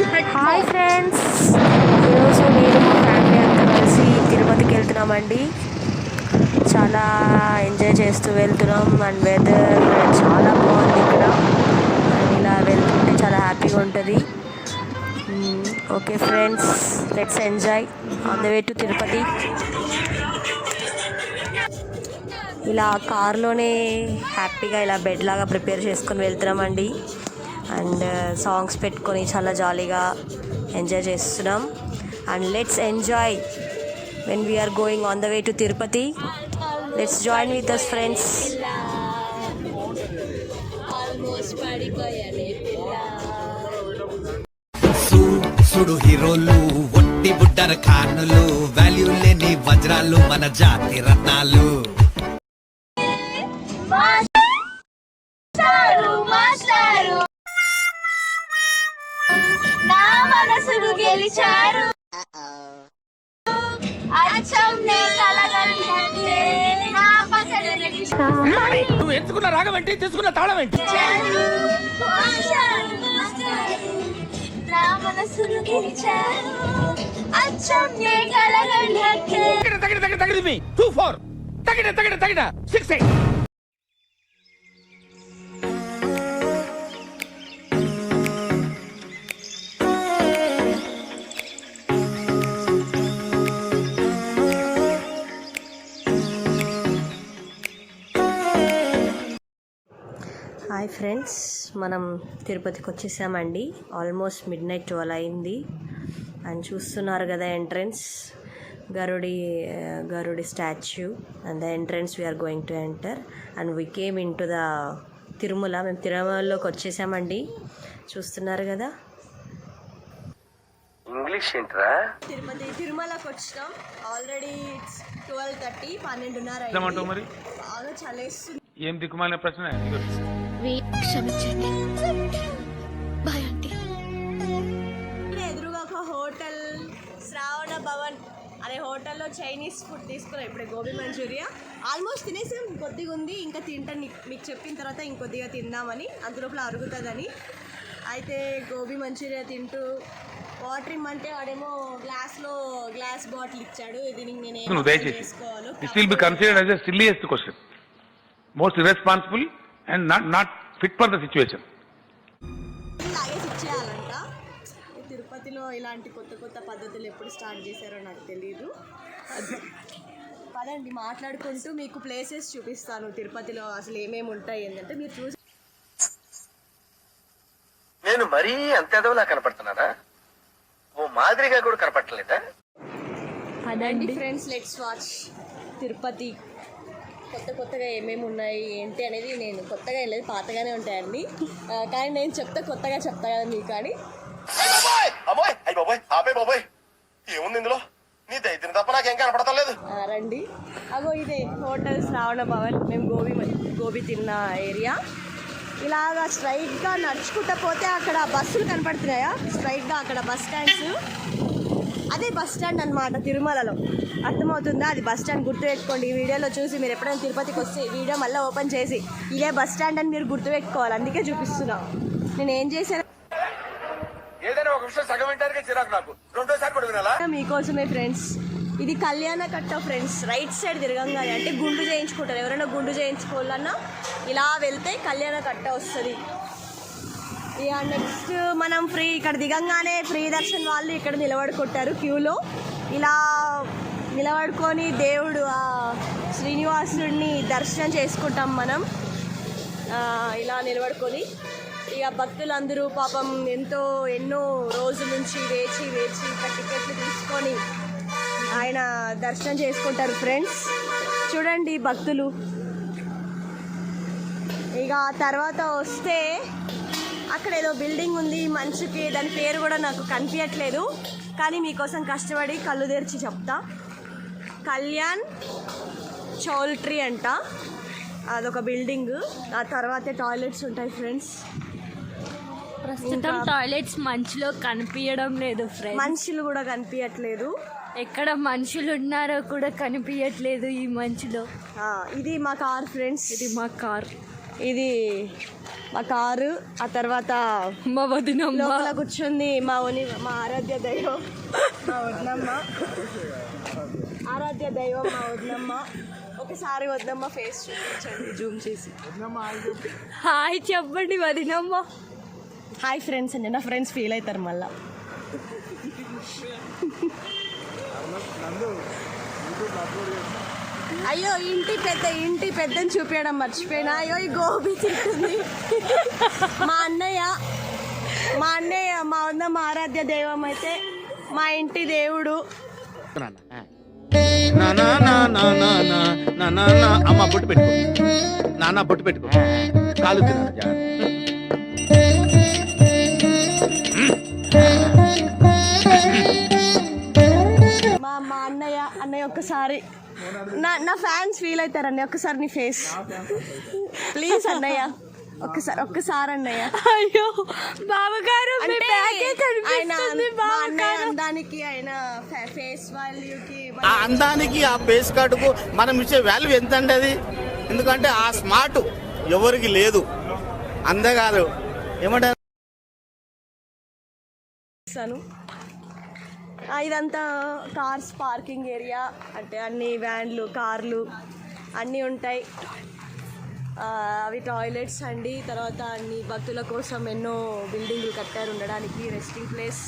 Hi friends, ఈరోజు నేను మా ఫ్యామిలీ అంతా కలిసి తిరుపతికి వెళ్తున్నామండి. చాలా ఎంజాయ్ చేస్తూ వెళ్తున్నాం అండ్ వెదర్ చాలా బాగుంది ఇక్కడ. అండ్ ఇలా వెళ్తుంటే చాలా హ్యాపీగా ఉంటుంది. Okay friends, let's enjoy on the way to Tirupati. ఇలా కార్లోనే హ్యాపీగా ఇలా బెడ్ లాగా ప్రిపేర్ చేసుకొని వెళ్తున్నామండి. అండ్ సాంగ్స్ పెట్టుకొని చాలా జాలీగా ఎంజాయ్ చేస్తున్నాం. And let's enjoy when we are going on the way to Tirupati. Let's join with us friends. సుడు హీరోలు ఒట్టి బుడ్డర ఖానులు, వాల్యూ లేని వజ్రాలు మన జాతి రత్నాలు. నా మనసును గెలిచారు, నువ్వు ఎంచుకున్న రాగం ఏంటి, తీసుకున్న తాళం ఏంటి? నా మనసును గెలిచారు, అచ్చం నే కలగంటే తగిన తగిన తగిన మీ 2-4 తగిన తగిన తగిన 6-8. హాయ్ ఫ్రెండ్స్, మనం తిరుపతికి వచ్చేసామండి. ఆల్మోస్ట్ మిడ్-నైట్ 12 అయింది. అండ్ చూస్తున్నారు కదా entrance, Garudi statue and the entrance we're going to enter. And we came in to the Tirumala. మేము తిరుమలలోకి వచ్చేసామండి, చూస్తున్నారు కదా. ఇంగ్లీష్ ఏంట్రా? తిరుమలకి వచ్చినాం. ఆల్రెడీ 12:30, 12:30 మరి బాగా చలేస్తుంది. ఏం దిక్కుమాలిన ప్రశ్న. క్షమించండి, బాయ్ ఆంటీ. ఎదురుగా ఒక హోటల్ శ్రావణ భవన్ అనే హోటల్లో చైనీస్ ఫుడ్ తీసుకున్నాం. ఇప్పుడే గోబీ మంచూరియా ఆల్మోస్ట్ తినేసాం. ఇంకొద్దిగా ఉంది, ఇంకా తింటాను. మీకు చెప్పిన తర్వాత ఇంకొద్దిగా తిందామని, అంతలోపల అరుగుతుందని. అయితే గోబీ మంచూరియా తింటూ వాటర్ ఇమ్మంటే వాడేమో గ్లాస్ బాటిల్ ఇచ్చాడు. ఇది నేను చేసుకోవాలి. This will be considered as the silliest question, most irresponsible and not fit for the situation. తాగేసి ఇచ్చేయాలంట. తిరుపతిలో ఇలాంటి కొత్త కొత్త పద్ధతులు ఎప్పుడు స్టార్ట్ చేశారో నాకు తెలియదు. పదండి మాట్లాడుకుంటూ మీకు ప్లేసెస్ చూపిస్తాను. తిరుపతిలో అసలు ఏమేమి ఉంటాయి ఏంటంటే మీరు చూసి. నేను మరీ అంత ఎదవలా కనపడుతున్నానా? ఓ మాదిరిగా కూడా కనపడలేదా? పదండి ఫ్రెండ్స్, లెట్స్ వాచ్ తిరుపతి. కొత్తగా ఏమేమి ఉన్నాయి ఏంటి అనేది, నేను కొత్తగా ఏం లేదు, పాతగానే ఉంటాయండి. కానీ నేను చెప్తే కొత్తగా చెప్తా కదా మీకు. కానీ ఏముంది ఇందులో? నీ దైత్యం తప్ప నాకేం కనపడతలేదు. రండి. అగో ఇదే హోటల్ శ్రావణ భవన్. మేము గోబీ తిన్న ఏరియా. ఇలాగా స్ట్రైట్గా నడుచుకుంటూ పోతే అక్కడ బస్సులు కనపడుతున్నాయా? స్ట్రైట్గా అక్కడ బస్ స్టాండ్స్. అదే బస్ స్టాండ్ అనమాట తిరుమలలో. అర్థమవుతుందా? అది బస్ స్టాండ్ గుర్తుపెట్టుకోండి. ఈ వీడియోలో చూసి మీరు ఎప్పుడైనా తిరుపతికి వస్తే వీడియో మళ్ళీ ఓపెన్ చేసి ఇదే బస్ స్టాండ్ అని మీరు గుర్తుపెట్టుకోవాలి. అందుకే చూపిస్తున్నా. నేను ఏం చేశాను మీకోసమే ఫ్రెండ్స్. ఇది కళ్యాణ కట్ట ఫ్రెండ్స్. రైట్ సైడ్ తిరగంగానే అంటే గుండు చేయించుకుంటారు. ఎవరైనా గుండు చేయించుకోవాలన్నా ఇలా వెళ్తే కళ్యాణ కట్ట వస్తుంది. ఇక నెక్స్ట్ మనం ఇక్కడ దిగంగానే ఫ్రీ దర్శన్ వాళ్ళు ఇక్కడ నిలబడుకుంటారు క్యూలో. ఇలా నిలబడుకొని దేవుడు శ్రీనివాసుడిని దర్శనం చేసుకుంటాం మనం. ఇలా నిలబడుకొని ఇక భక్తులందరూ పాపం ఎన్నో రోజుల నుంచి వేచి ఇక్కడ టికెట్లు తీసుకొని ఆయన దర్శనం చేసుకుంటారు ఫ్రెండ్స్. చూడండి భక్తులు. ఇక తర్వాత వస్తే అక్కడ ఏదో బిల్డింగ్ ఉంది మంచుకి, దాని పేరు కూడా నాకు కనిపించట్లేదు. కానీ మీకోసం కష్టపడి కళ్ళు తెరిచి చెప్తా. కళ్యాణ్ చౌల్ట్రీ అంట, అదొక బిల్డింగ్. ఆ తర్వాతే టాయిలెట్స్ ఉంటాయి ఫ్రెండ్స్. ప్రస్తుతం టాయిలెట్స్ మంచులో కనిపించడం లేదు ఫ్రెండ్స్. మనుషులు కూడా కనిపించట్లేదు. ఎక్కడ మనుషులు ఉన్నారో కూడా కనిపించట్లేదు ఈ మంచులో. ఇది మా కార్ ఫ్రెండ్స్. ఇది మా కార్. ఇది మా కారు. ఆ తర్వాత మా వదినమ్మ లోపల కూర్చుంది మా ఆరాధ్య దైవం మా వదినమ్మ. ఆరాధ్య దైవం మా వదినమ్మ. ఒకసారి వదినమ్మ ఫేస్ చూపించండి జూమ్ చేసి. హాయ్ చెప్పండి వదినమ్మ. హాయ్ ఫ్రెండ్స్ అండి. నా ఫ్రెండ్స్ ఫీల్ అవుతారు మళ్ళా. అయ్యో ఇంటి పెద్దని చూపించడం మర్చిపోయినా. అయ్యో ఈ గోబీ తింటుంది మా అన్నయ్య మా వదినమ్మ ఆరాధ్య దైవం అయితే మా ఇంటి దేవుడు. అమ్మ బొట్టు పెట్టుకో, నాన్న బొట్టు పెట్టుకో, కాలు తిన్నాను. మా అన్నయ్య ఒక్కసారి నా ఫ్యాన్స్ ఫీల్ అవుతారండి. ఒక్కసారి నీ ఫేస్ ప్లీజ్ అన్నయ్య. ఒక్కసారి అన్నయ్య. అయ్యో బావగారు మీ అంటే బ్యాగే కనిపిస్తుంది మా అన్నయ్య బావగారు. అందానికి ఆయన ఫేస్ వాల్యూకి ఆ అందానికి ఆ ఫేస్ కార్డుకు మనం ఇచ్చే వాల్యూ ఎంత అండి అది? ఎందుకంటే ఆ స్మార్ట్ ఎవరికి లేదు. అందగారు ఏమంటారు? ఇదంతా కార్స్ పార్కింగ్ ఏరియా. అంటే అన్ని వ్యాన్లు కార్లు అన్నీ ఉంటాయి. అవి టాయిలెట్స్ అండి. తర్వాత అన్ని భక్తుల కోసం ఎన్నో బిల్డింగ్లు కట్టారు ఉండడానికి, రెస్టింగ్ ప్లేస్.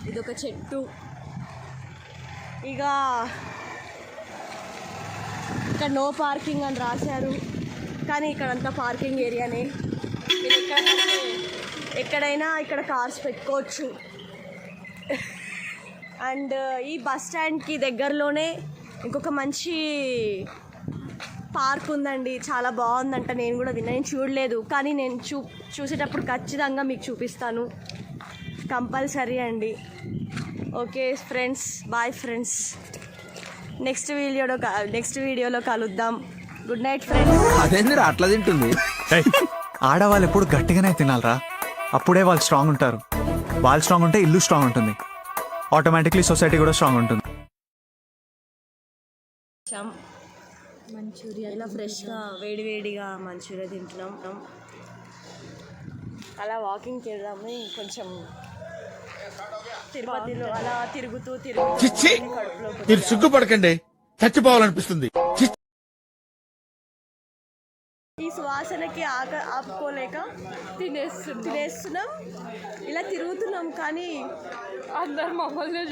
ఇదొక చెట్టు. ఇక ఇక్కడ నో పార్కింగ్ అని రాశారు, కానీ ఇక్కడంతా పార్కింగ్ ఏరియానే. మీరు ఎక్కడైనా ఇక్కడ కార్స్ పెట్టుకోవచ్చు. అండ్ ఈ బస్ స్టాండ్కి దగ్గరలోనే ఇంకొక మంచి పార్క్ ఉందండి. చాలా బాగుందంట. నేను కూడా నేను చూడలేదు, కానీ నేను చూసేటప్పుడు ఖచ్చితంగా మీకు చూపిస్తాను. కంపల్సరీ అండి. Okay friends, bye friends. Next వీడియోలో కలుద్దాం. Good night friends. అదేందిరా అట్లా తింటుంది? ఆడవాళ్ళు ఎప్పుడు గట్టిగానే తినాలరా, అప్పుడే వాళ్ళు స్ట్రాంగ్ ఉంటారు. వాళ్ళు స్ట్రాంగ్ ఉంటే ఇల్లు స్ట్రాంగ్ ఉంటుంది, ఆటోమేటిక్లీ సొసైటీ కూడా స్ట్రాంగ్ ఉంటుంది. మంచూరియా ఇలా ఫ్రెష్గా వేడిగా మంచూరియా తింటున్నాం. అలా వాకింగ్కి వెళ్దాము. కొంచెం తిరుపతిలో అలా తిరుగుతూ మీరు సిగ్గుపడకండి, చచ్చిపోవాలనిపిస్తుంది. ఈ సువాసనకి ఆపుకోలేక తినేస్తున్నాం. ఇలా తిరుగుతున్నాం, కానీ అందరు మమ్మల్ని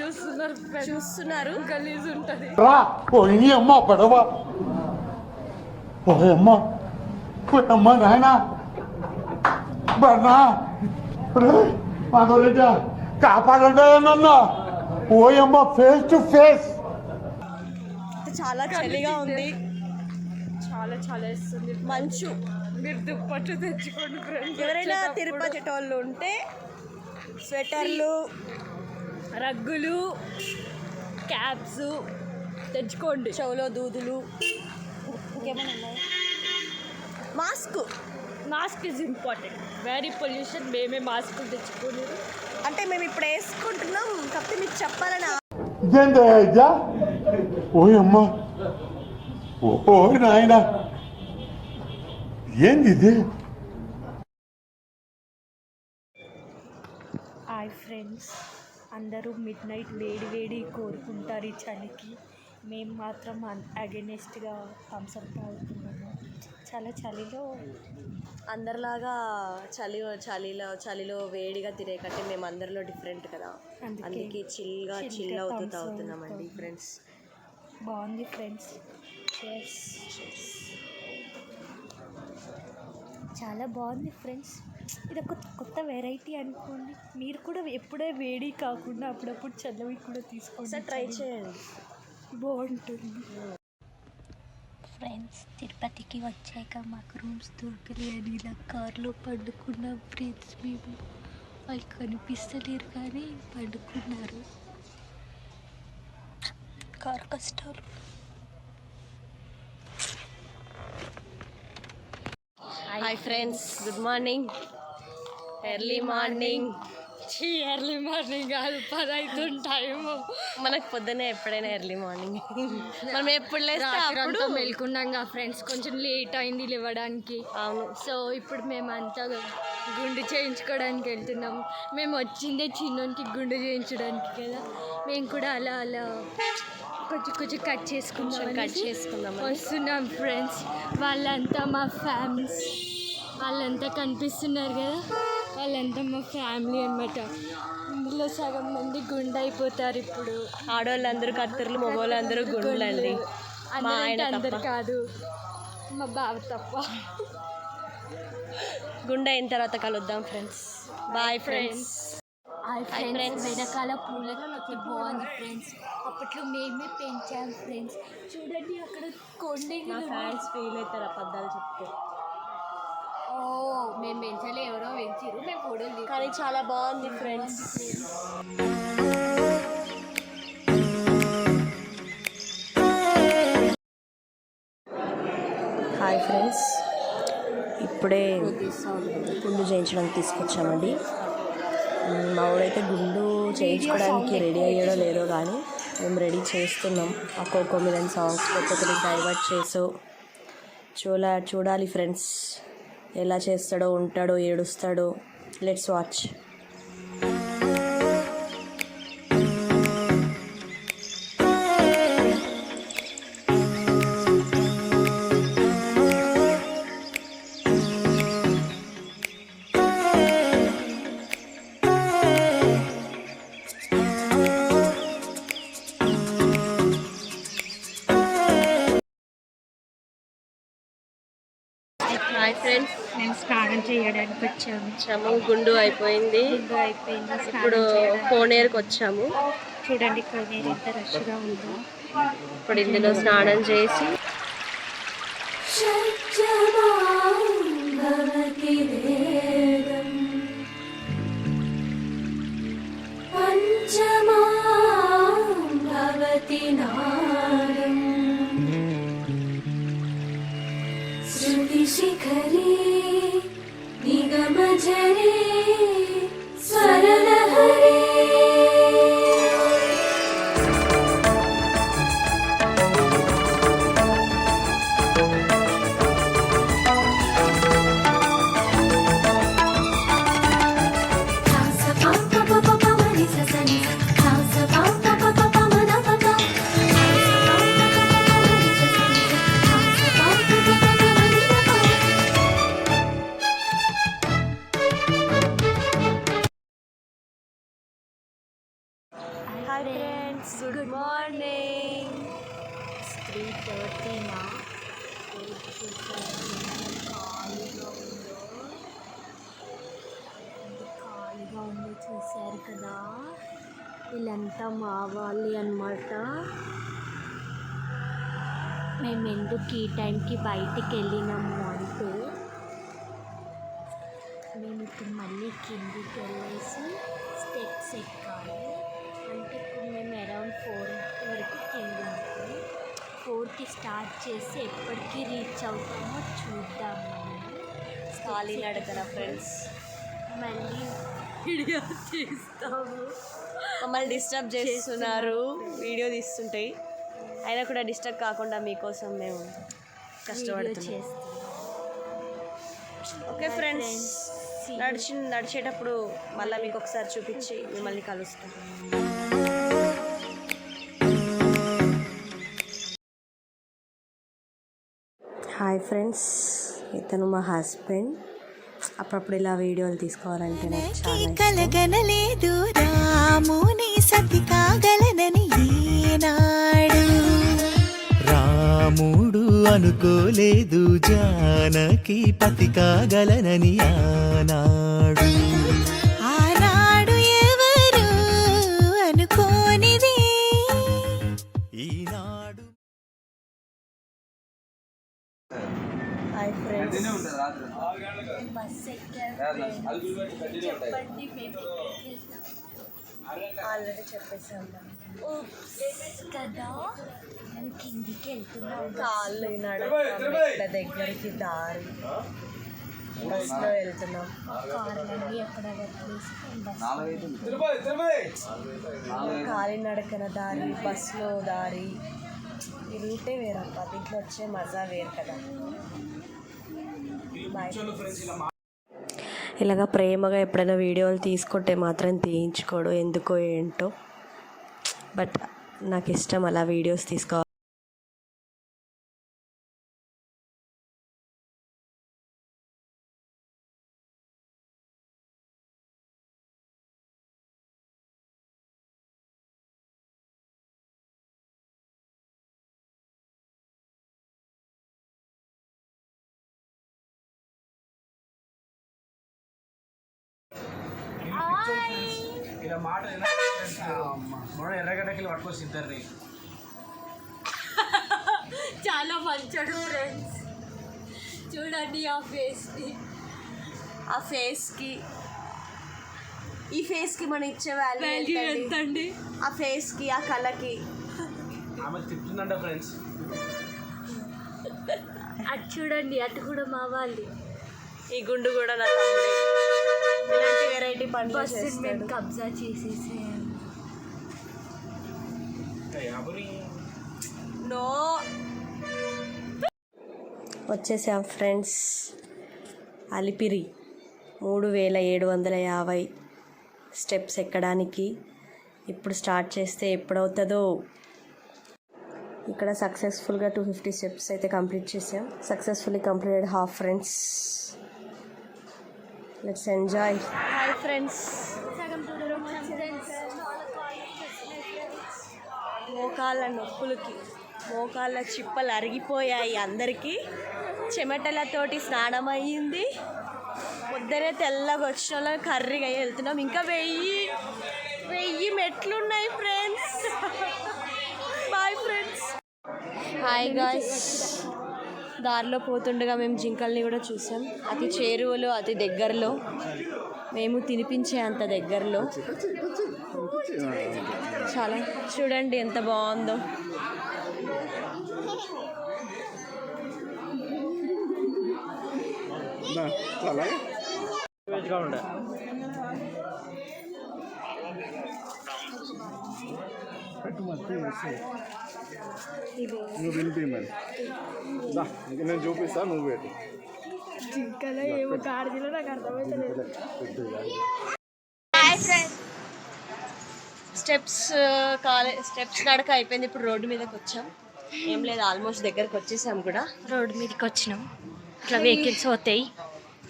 చూస్తున్నారు. గలీజ్ ఉంటది. అమ్మ పడవ అమ్మ నాయన బన్నా మాధవరెడ్డి కాపాడండి నన్ను. ఓయమ్మ ఫేస్ టు ఫేస్. చాలా చలిగా ఉంది. చాలా ఇస్తుంది మంచు. మీరు దుప్పట్టు తెచ్చుకోండి ఫ్రెండ్స్. ఎవరైనా తిరుపతి వాళ్ళు ఉంటే స్వెటర్లు, రగ్గులు, క్యాప్స్ తెచ్చుకోండి. చెవులో దూదులు, ఇంకేమైనా ఉన్నాయి. Mask is important. Very pollution. మేమే మాస్క్ తెచ్చుకోలేదు. అంటే మేము ఇప్పుడు వేసుకుంటున్నాం, కాకపోతే మీకు చెప్పాలని. ఇదేంటా? ఓయమ్మ ఓ నాయన ఏంది ఇది? హాయ్ ఫ్రెండ్స్, అందరూ మిడ్ నైట్ వేడి కోరుకుంటారు ఈ చలికి. మేము మాత్రం అగెనెస్ట్గా థమ్స్అప్ తాగుతున్నాము. చాలా చలిలో అందరిలాగా చలిలో వేడిగా తినే కంటే మేము అందరిలో డిఫరెంట్ కదా, అందుకే చిల్ అవుతూ తాగుతున్నామండి ఫ్రెండ్స్. బాగుంది ఫ్రెండ్స్. చాలా బాగుంది ఫ్రెండ్స్. ఇది ఒక కొత్త వెరైటీ అనుకోండి. మీరు కూడా ఎప్పుడే వేడి కాకుండా అప్పుడప్పుడు చల్లవి కూడా తీసుకోండి, ట్రై చేయండి, బాగుంటుంది. ఫ్రెండ్స్, తిరుపతికి వచ్చాక మాకు రూమ్స్ దొరకలేదు. ఇలా కార్లో పండుకున్నాం ఫ్రెండ్స్. మేము వాళ్ళు కనిపిస్తలేరు కానీ పండుకున్నారు. కారు కష్టాలు. Hi friends, good morning. Early morning early morning కాదు 10 అవుతుంది టైము. మనకు పొద్దున్నే ఎప్పుడైనా ఎర్లీ మార్నింగ్. మనం ఎప్పుడు లేస్తే అప్పుడు మెలుకున్నాం కదా ఫ్రెండ్స్, కొంచెం లేట్ అయింది లేవడానికి. అవును. సో ఇప్పుడు మేమంతా గుండు చేయించుకోవడానికి వెళ్తున్నాం. మేము వచ్చిందే చిన్నోనికి గుండు చేయించడానికి కదా, మేము కూడా అలా అలా కొంచెం కట్ చేసుకుందాం వస్తున్నాం ఫ్రెండ్స్. వాళ్ళంతా మా ఫ్యామిలీస్, వాళ్ళంతా కనిపిస్తున్నారు కదా, వాళ్ళంతా మా ఫ్యామిలీ అన్నమాట. ఇందులో సగం మంది గుండు అయిపోతారు ఇప్పుడు. ఆడవాళ్ళందరూ కత్తుర్లు, మగవాళ్ళందరూ గుండ్లండి. మా ఆయన అందరు కాదు, మా బావ తప్ప. గుండె అయిన తర్వాత కలుద్దాం ఫ్రెండ్స్. Bye friends. ఫ్రెండ్స్ వెనకాల పూలకి బాగుంది ఫ్రెండ్స్. అప్పట్లో మేమే పెంచాం ఫ్రెండ్స్. చూడండి అక్కడ మా ఫ్యాన్స్ ఫీల్ అవుతారు అబద్ధాలు చెప్తే. మేము పెంచాలి, ఎవరో పెంచారు, మేము ఫోటోలు కానీ చాలా బాగుంది ఫ్రెండ్స్. హాయ్ ఫ్రెండ్స్, ఇప్పుడే గుండు చేయించడానికి తీసుకొచ్చామండి. మా ఊడైతే గుండు చేయించుకోవడానికి రెడీ అయ్యాడో లేదో కానీ మేము రెడీ చేస్తున్నాం. ఒక్కొక్క మిలియన్ సాంగ్స్ ఒక్కొక్కరికి డైవర్ట్ చేసో చూడాలి ఫ్రెండ్స్, ఎలా చేస్తాడో, ఉంటాడో, ఏడుస్తాడో. Let's watch. హాయ్ ఫ్రెండ్స్, మేము స్నానం చేయడానికి వచ్చాము. గుండు అయిపోయింది. ఇప్పుడు కోనేరుకి వచ్చాము. చూడండి కోనేరు ఎంత రష్గా ఉందో. ఇప్పుడు ఇందులో స్నానం చేసి శిఖరే నిగమజరే స్వరలహరే. Hi friends, good morning. 3:30 నా. ఖాళీగా ఉందో చూశారు కదా, వీళ్ళంతా మా వాళ్ళే అన్నమాట. మేము ఎందుకు ఈ టైంకి బయటికి వెళ్ళినాము అంటే, మేము ఇప్పుడు మళ్ళీ కిందికి వెళ్ళేసి స్టెప్స్ ఎక్కాలి. అంటే ఇప్పుడు మేము అరౌండ్ 4 వరకు కింద ఉంటుంది. 4కి స్టార్ట్ చేసి ఎప్పటికీ రీచ్ అవుతామో చూద్దాం. ఖాళీ నడకన ఫ్రెండ్స్, మళ్ళీ వీడియో తీస్తాము. మమ్మల్ని డిస్టర్బ్ చేస్తున్నారు వీడియో తీస్తుంటాయి. అయినా కూడా డిస్టర్బ్ కాకుండా మీకోసం మేము కష్టపడుతున్నాం. ఓకే ఫ్రెండ్స్, నడిచేటప్పుడు మళ్ళీ మీకు ఒకసారి చూపించి మిమ్మల్ని కలుస్తాం. హాయ్ ఫ్రెండ్స్, ఇతను మా హస్బెండ్. అప్పుడప్పుడు ఇలా వీడియోలు తీసుకోవాలంటే నాకు చాలా ఇష్టం. కలగనలేదు రాముని సతి కాగలనని ఈనాడు, రాముడు అనుకోలేదు జానకి పతి కాగలనని ఆనాడు. ఆనాడు ఎవరు అనుకోనిది ఈనాడు. హాయ్ ఫ్రెండ్స్, బస్ ఎక్కాము. చెప్పండి మేము ఆల్రెడీ చెప్పేసాం కదా, మేము కిందికి వెళ్తున్నాం. కాళ్ళు నడక దగ్గరికి దారి బస్లో వెళ్తున్నాం. కార్లన్నీ ఎక్కడెక్కడ ప్లేస్ కాలినడకన దారి, బస్లో దారి, ఈ రూటే వేరక్క. దీంట్లో వచ్చే మజా వేరు కదా. ఇలాగ ప్రేమగా ఎప్పుడైనా వీడియోలు తీసుకుంటే మాత్రం తీయించుకోడు, ఎందుకో ఏంటో. బట్ నాకు ఇష్టం అలా వీడియోస్ తీసుకోవాలి. ఇలా మాట ఎర్రగడ్డకి పట్టుకొచ్చి ఇద్దరిని. చాలా మంచోడు ఫ్రెండ్స్. చూడండి ఆ ఫేస్ని. ఆ ఫేస్కి ఈ ఫేస్కి మనం ఇచ్చే వాల్యూ ఎంత అండి? ఆ ఫేస్కి, ఆ కళకి. ఆమె తిప్పుతుందంట ఫ్రెండ్స్. అటు చూడండి, అటు కూడా మా వాళ్ళు. ఈ గుండు కూడా నా తమ్ముడే. ఇలాంటి వెరైటీ పనులు బస్సుని చేస్తాడు. మేము కబ్జా చేసేసాం. నో వచ్చేసాం ఫ్రెండ్స్. అలిపిరి 3750 స్టెప్స్ ఎక్కడానికి. ఇప్పుడు స్టార్ట్ చేస్తే ఎప్పుడవుతుందో. ఇక్కడ సక్సెస్ఫుల్గా 250 స్టెప్స్ అయితే కంప్లీట్ చేసాం. Successfully completed half friends. Let's enjoy. Hi friends. మోకాళ్ళ నొప్పులకి మోకాళ్ళ చిప్పలు అరిగిపోయాయి అందరికీ. చెమటలతోటి స్నానం అయ్యింది. పొద్దునే తెల్లగా వచ్చిన వాళ్ళ కర్రీగా వెళ్తున్నాం. ఇంకా 1000 మెట్లున్నాయి friends. Bye friends. Hi guys. దారిలో పోతుండగా మేము జింకల్ని కూడా చూసాం. అతి చేరువలో, అతి దగ్గరలో, మేము తినిపించే అంత దగ్గరలో. చాలా చూడండి ఎంత బాగుందో. నువ్వు వినిపి మరి. నేను చూపిస్తా, నువ్వు పెట్టు. స్టెప్స్ నడక అయిపోయింది. ఇప్పుడు రోడ్డు మీదకి వచ్చాం. ఏం లేదు, ఆల్మోస్ట్ దగ్గరకు వచ్చేసాం కూడా. రోడ్డు మీదకి వచ్చినాం. ఇట్లా వెహికల్స్ పోతాయి.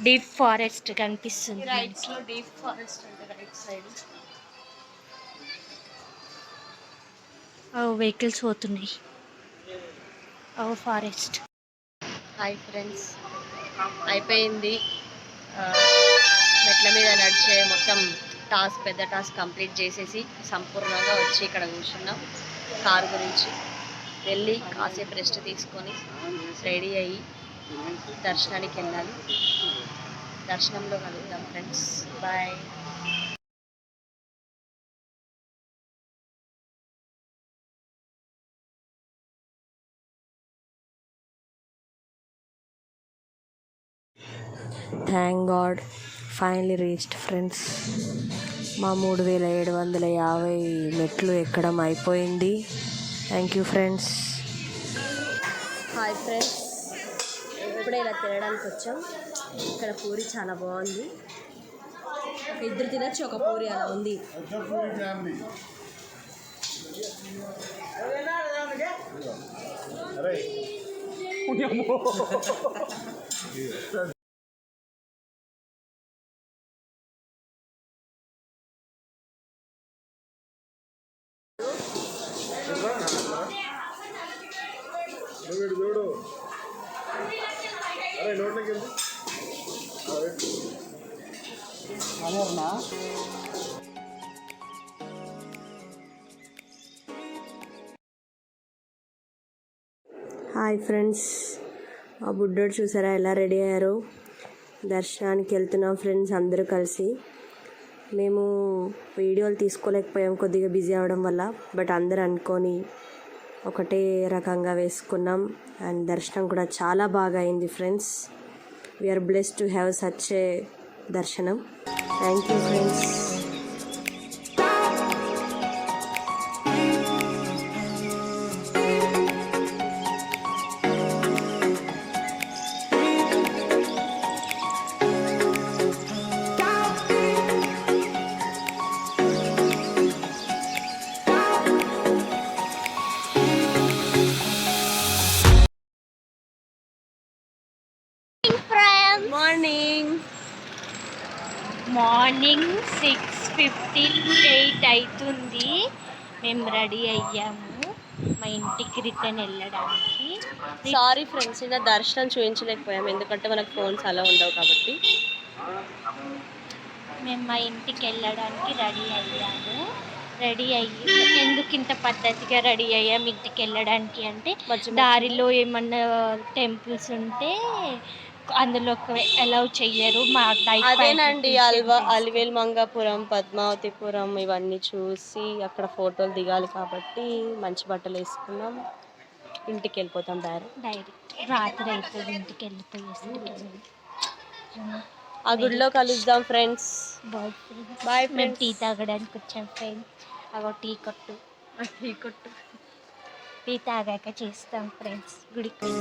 డీప్ ఫారెస్ట్ కనిపిస్తుంది. రైట్స్లో డీప్ ఫారెస్ట్ అంటే రైట్ సైడ్. వెహికల్స్ పోతున్నాయి. ఫారెస్ట్. Hi friends. అయిపోయింది. మెట్ల మీద నడిచే మొత్తం పెద్ద టాస్క్ కంప్లీట్ చేసేసి సంపూర్ణంగా వచ్చి ఇక్కడ కూర్చున్నాం. కారు గురించి వెళ్ళి కాసేపు రెస్ట్ తీసుకొని రెడీ అయ్యి దర్శనానికి వెళ్ళాలి. దర్శనంలో కలుద్దాం friends. Bye. Thank god finally reached friends. మా 3750 మెట్లు ఎక్కడం అయిపోయింది. Thank you friends. Hi friends. ఇప్పుడే ఇలా తినడానికి వచ్చాం. ఇక్కడ పూరి చాలా బాగుంది. ఒక ఇద్దరు తినచ్చు, ఒక పూరి అలా ఉంది. Hi friends. ఆ బుడ్డోడు చూసారా ఎలా రెడీ అయ్యారో. దర్శనానికి వెళ్తున్నాం ఫ్రెండ్స్ అందరూ కలిసి. మేము వీడియోలు తీసుకోలేకపోయాం కొద్దిగా బిజీ అవ్వడం వల్ల. బట్ అందరూ అనుకొని ఒకటే రకంగా వేసుకున్నాం. అండ్ దర్శనం కూడా చాలా బాగా అయింది friends. We are blessed to have such a దర్శనం. Thank you friends. మార్నింగ్ 6:58 అవుతుంది. మేము రెడీ అయ్యాము మా ఇంటికి రిటర్న్ వెళ్ళడానికి. సారీ ఫ్రెండ్స్, ఇంకా దర్శనం చూపించలేకపోయాము ఎందుకంటే మనకు ఫోన్స్ అలా ఉండవు కాబట్టి. మేము మా ఇంటికి వెళ్ళడానికి రెడీ అయ్యాము. రెడీ అయ్యి ఎందుకు ఇంత పద్ధతిగా రెడీ అయ్యాము ఇంటికి వెళ్ళడానికి అంటే, దారిలో ఏమన్నా టెంపుల్స్ ఉంటే అందులో అలౌ చెయ్యరు. మా అదేనండి అలివేలు మంగాపురం, పద్మావతిపురం ఇవన్నీ చూసి అక్కడ ఫోటోలు దిగాలి కాబట్టి మంచి బట్టలు వేసుకున్నాం. ఇంటికి వెళ్ళిపోతాం డైరెక్ట్ రాత్రి అవుతుంది ఇంటికి వెళ్ళిపోయేసి. ఆ గుడిలో కలుద్దాం ఫ్రెండ్స్. బాయ్. మేము టీ తాగడానికి వచ్చాం ఫ్రెండ్స్. అగో టీ కొట్టు టీ తాగాక చేస్తాం ఫ్రెండ్స్ గుడికి.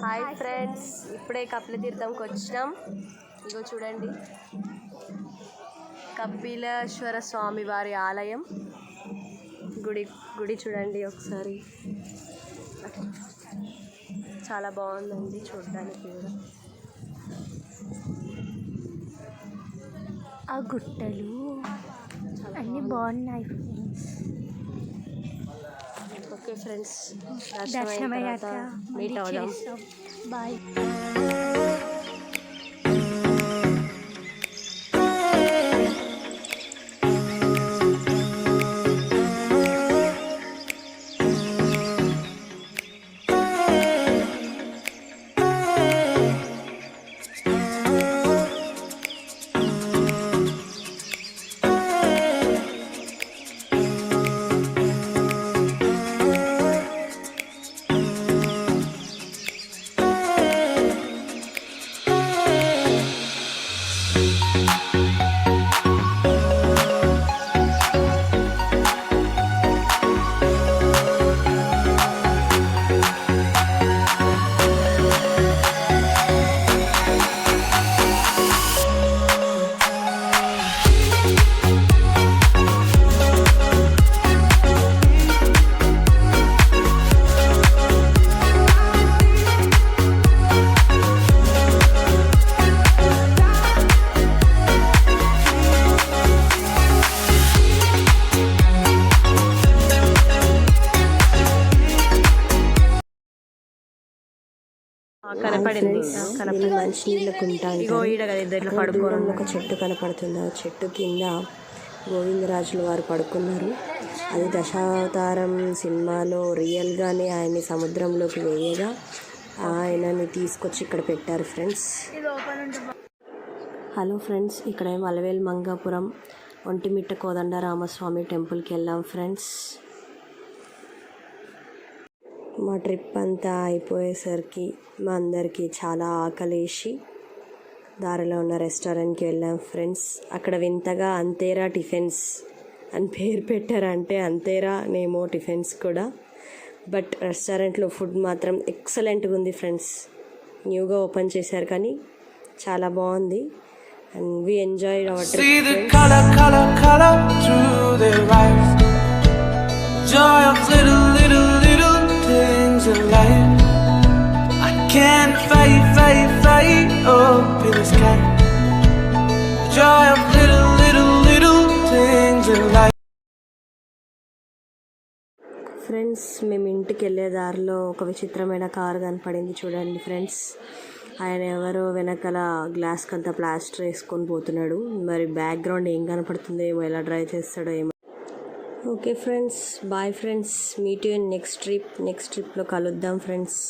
హాయ్ ఫ్రెండ్స్, ఇప్పుడే కపిలతీర్థంకి వచ్చినాం. ఇగో చూడండి, కపిలేశ్వర స్వామి వారి ఆలయం. గుడి చూడండి ఒకసారి, చాలా బాగుందండి చూడడానికి కూడా. ఆ గుట్టలు అన్నీ బాగున్నాయి ఫ్రెండ్స్. ఓకే ఫ్రెండ్స్, దర్శనం అయ్యాక మీట్ అవుదాం. బాయ్. కనపడింది ఇగో ఈడ కదా ఇద్దరు పడుకోవడం. ఒక చెట్టు కనపడుతుంది, ఆ చెట్టు కింద గోవిందరాజుల వారు పడుకున్నారు. అది దశావతారం సినిమాలో రియల్గానే ఆయన్ని సముద్రంలోకి వేయగా ఆయనని తీసుకొచ్చి ఇక్కడ పెట్టారు ఫ్రెండ్స్. హలో ఫ్రెండ్స్, ఇక్కడ అలివేలు మంగాపురం ఒంటిమిట్ట కోదండరామస్వామి టెంపుల్కి వెళ్ళాం ఫ్రెండ్స్. మా ట్రిప్ అంతా అయిపోయేసరికి మా అందరికీ చాలా ఆకలేసి దారిలో ఉన్న రెస్టారెంట్కి వెళ్ళాం ఫ్రెండ్స్. అక్కడ వింతగా అంతేరా టిఫిన్స్ అని పేరు పెట్టారంటే అంతేరా నేమో టిఫిన్స్ కూడా బట్ రెస్టారెంట్లో ఫుడ్ మాత్రం ఎక్సలెంట్గా ఉంది ఫ్రెండ్స్. న్యూగా ఓపెన్ చేశారు కానీ చాలా బాగుంది. And we enjoy hour trip. color through their eyes. Joy of little things in life. I can't fight up in the sky. Joy of little things in life. Friends మేము ఇంటికి వెళ్ళే దారిలో ఒక విచిత్రమైన కారు కనపడింది చూడండి ఫ్రెండ్స్. ఆయన ఎవరో వెనకాల గ్లాస్కి అంతా ప్లాస్టర్ వేసుకొని పోతున్నాడు. మరి బ్యాక్గ్రౌండ్ ఏం కనపడుతుందో ఏమో, ఎలా డ్రైవ్ చేస్తాడో ఏమో. Okay friends, bye friends, meet you in next ట్రిప్లో కలుద్దాం ఫ్రెండ్స్.